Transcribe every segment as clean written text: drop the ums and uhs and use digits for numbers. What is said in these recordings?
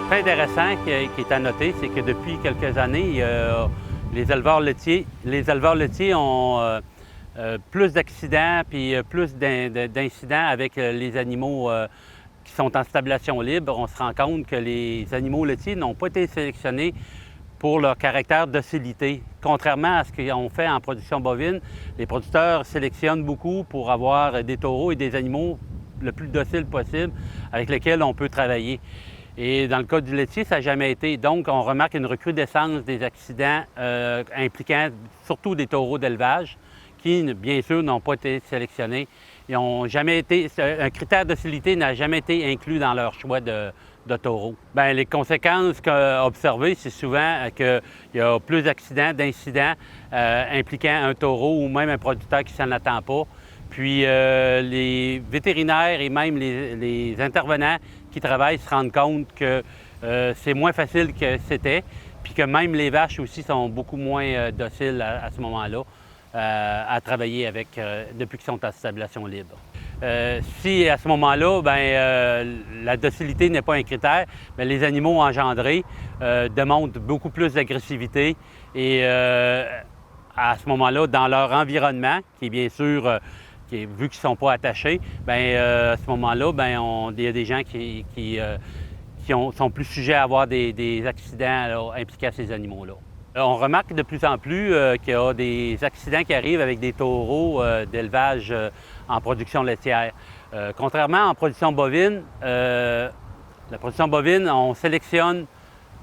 Très intéressant qui est à noter, c'est que depuis quelques années, les éleveurs laitiers ont plus d'accidents puis plus d'incidents avec les animaux qui sont en stabilisation libre. On se rend compte que les animaux laitiers n'ont pas été sélectionnés pour leur caractère docilité. Contrairement à ce qu'on fait en production bovine, les producteurs sélectionnent beaucoup pour avoir des taureaux et des animaux le plus dociles possible avec lesquels on peut travailler. Et dans le cas du laitier, ça n'a jamais été. Donc, on remarque une recrudescence des accidents impliquant surtout des taureaux d'élevage qui, bien sûr, n'ont pas été sélectionnés. Ils ont jamais été, un critère de docilité n'a jamais été inclus dans leur choix de taureaux. Bien, les conséquences observées, c'est souvent qu'il y a plus d'accidents, d'incidents impliquant un taureau ou même un producteur qui ne s'en attend pas. Puis les vétérinaires et même les intervenants qui travaillent se rendent compte que c'est moins facile que c'était, puis que même les vaches aussi sont beaucoup moins dociles à ce moment-là à travailler avec depuis qu'ils sont en stabilisation libre. Si à ce moment-là, la docilité n'est pas un critère, bien, les animaux engendrés démontrent beaucoup plus d'agressivité et à ce moment-là, dans leur environnement, qui est bien sûr vu qu'ils ne sont pas attachés, à ce moment-là, il y a des gens qui sont plus sujets à avoir des accidents là, impliquant ces animaux-là. On remarque de plus en plus qu'il y a des accidents qui arrivent avec des taureaux d'élevage en production laitière. Contrairement en production bovine, la production bovine, on sélectionne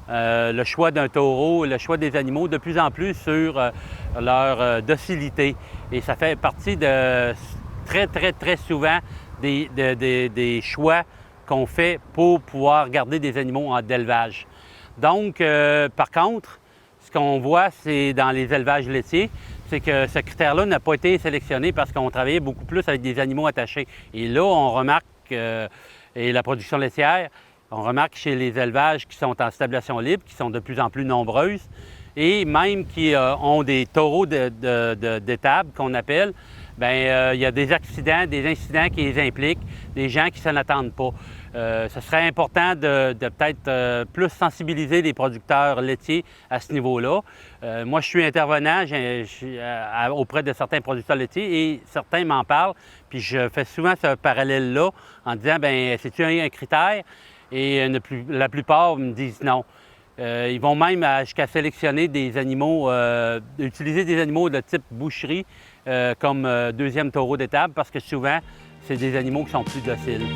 le choix d'un taureau, le choix des animaux de plus en plus sur leur docilité. Et ça fait partie de très souvent des choix qu'on fait pour pouvoir garder des animaux en élevage. Donc, par contre, ce qu'on voit, c'est dans les élevages laitiers, c'est que ce critère-là n'a pas été sélectionné parce qu'on travaillait beaucoup plus avec des animaux attachés. Et là, on remarque, et la production laitière, on remarque chez les élevages qui sont en stabilisation libre, qui sont de plus en plus nombreuses, et même qui ont des taureaux d'étable, qu'on appelle, il y a des accidents, des incidents qui les impliquent, des gens qui ne s'en attendent pas. Ce serait important de peut-être plus sensibiliser les producteurs laitiers à ce niveau-là. Moi, je suis intervenant auprès de certains producteurs laitiers et certains m'en parlent, puis je fais souvent ce parallèle-là en disant, c'est-tu un critère? Et la plupart me disent non. Ils vont même jusqu'à sélectionner des animaux, utiliser des animaux de type boucherie comme deuxième taureau d'étable parce que souvent, c'est des animaux qui sont plus dociles.